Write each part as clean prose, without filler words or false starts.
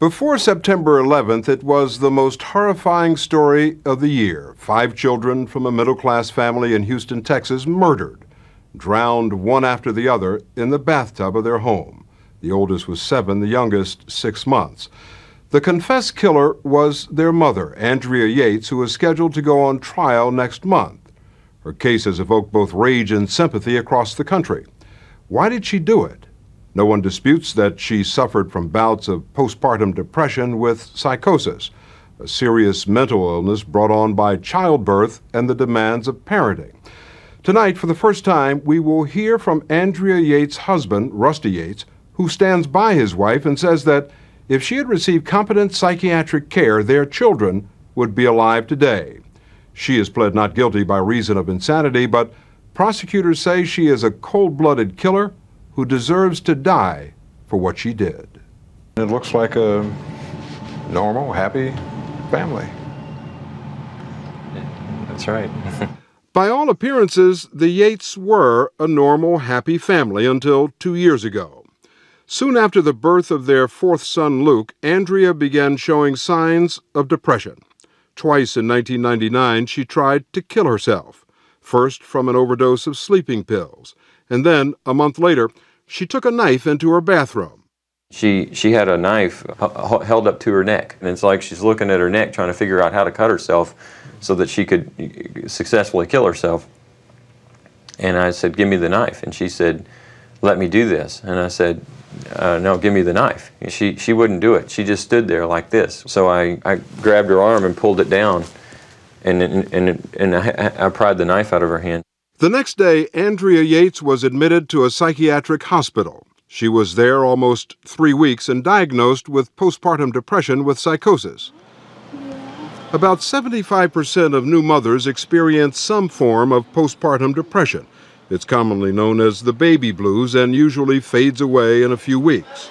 Before September 11th, it was the most horrifying story of the year. 5 children from a middle-class family in Houston, Texas, murdered, drowned one after the other in the bathtub of their home. The oldest was 7, the youngest 6 months. The confessed killer was their mother, Andrea Yates, who is scheduled to go on trial next month. Her case has evoked both rage and sympathy across the country. Why did she do it? No one disputes that she suffered from bouts of postpartum depression with psychosis, a serious mental illness brought on by childbirth and the demands of parenting. Tonight, for the first time, we will hear from Andrea Yates' husband, Rusty Yates, who stands by his wife and says that if she had received competent psychiatric care, their children would be alive today. She has pled not guilty by reason of insanity, but prosecutors say she is a cold-blooded killer who deserves to die for what she did. It looks like a normal, happy family. That's right. By all appearances, the Yates were a normal, happy family until 2 years ago. Soon after the birth of their 4th son, Luke, Andrea began showing signs of depression. Twice in 1999, she tried to kill herself, first from an overdose of sleeping pills, and then, a month later, she took a knife into her bathroom. She had a knife held up to her neck, and it's like she's looking at her neck trying to figure out how to cut herself so that she could successfully kill herself. And I said, "Give me the knife." And she said, "Let me do this." And I said, "No, give me the knife." And she wouldn't do it. She just stood there like this. So I grabbed her arm and pulled it down, and I pried the knife out of her hand. The next day, Andrea Yates was admitted to a psychiatric hospital. She was there almost 3 weeks and diagnosed with postpartum depression with psychosis. About 75% of new mothers experience some form of postpartum depression. It's commonly known as the baby blues and usually fades away in a few weeks.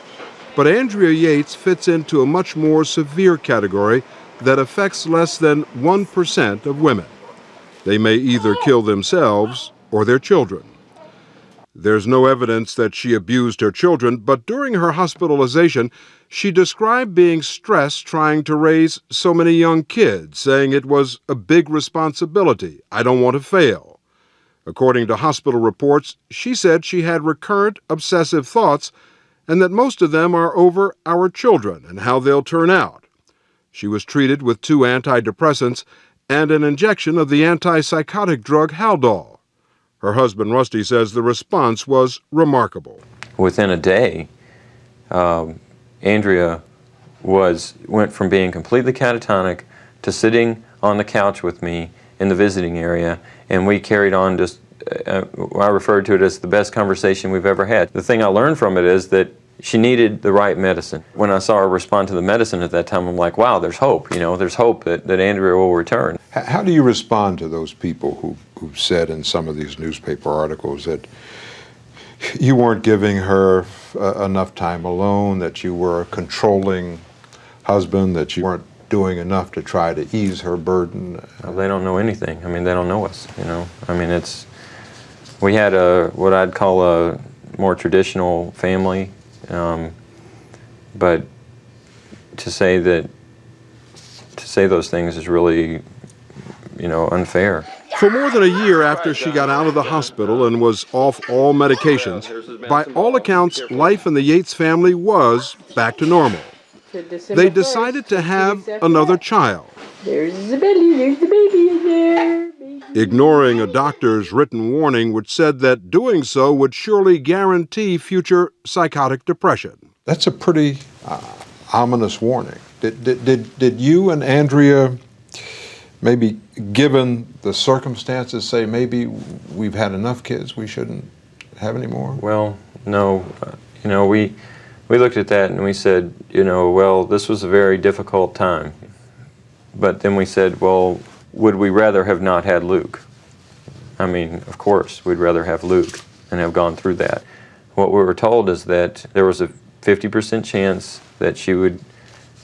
But Andrea Yates fits into a much more severe category that affects less than 1% of women. They may either kill themselves or their children. There's no evidence that she abused her children, but during her hospitalization, she described being stressed trying to raise so many young kids, saying it was a big responsibility. "I don't want to fail." According to hospital reports, she said she had recurrent obsessive thoughts and that most of them are over our children and how they'll turn out. She was treated with 2 antidepressants and an injection of the antipsychotic drug Haldol. Her husband, Rusty, says the response was remarkable. Within a day, Andrea went from being completely catatonic to sitting on the couch with me in the visiting area, and we carried on just, I referred to it as the best conversation we've ever had. The thing I learned from it is that she needed the right medicine. When I saw her respond to the medicine at that time, I'm like, wow, there's hope. There's hope that Andrea will return. How do you respond to those people who've said in some of these newspaper articles that you weren't giving her enough time alone, that you were a controlling husband, that you weren't doing enough to try to ease her burden? Well, they don't know anything. They don't know us, we had what I'd call a more traditional family. But to say those things is really, unfair. For more than a year after she got out of the hospital and was off all medications, by all accounts, life in the Yates family was back to normal. They decided to have another child. There's the baby in there. Ignoring a doctor's written warning which said that doing so would surely guarantee future psychotic depression. That's a pretty ominous warning. Did you and Andrea, maybe given the circumstances, say maybe we've had enough kids, we shouldn't have any more? Well, no. We looked at that and we said, well, this was a very difficult time. But then we said, well, would we rather have not had Luke? Of course, we'd rather have Luke and have gone through that. What we were told is that there was a 50% chance that she would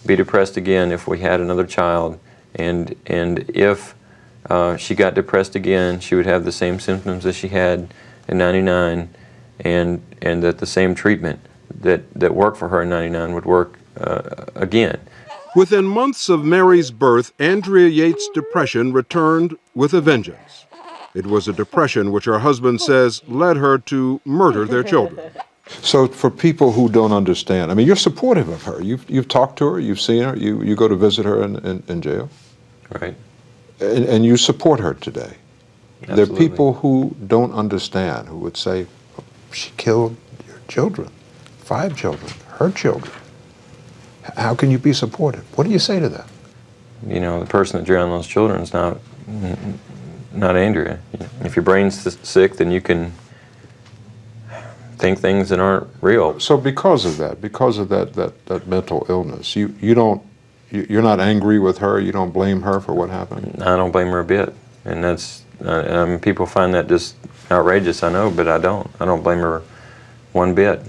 be depressed again if we had another child, and if she got depressed again, she would have the same symptoms as she had in '99, and that the same treatment that worked for her in '99 would work again. Within months of Mary's birth, Andrea Yates' depression returned with a vengeance. It was a depression which her husband says led her to murder their children. So for people who don't understand, I mean, you're supportive of her. You've talked to her, you've seen her, you go to visit her in jail. Right. And you support her today. Absolutely. There are people who don't understand, who would say, she killed your children, 5 children, her children. How can you be supportive? What do you say to them? You know, the person that drowned those children is not Andrea. If your brain's sick, then you can think things that aren't real. So because of that mental illness, you're not angry with her, you don't blame her for what happened? I don't blame her a bit. And that's, people find that just outrageous, I know, but I don't. I don't blame her one bit.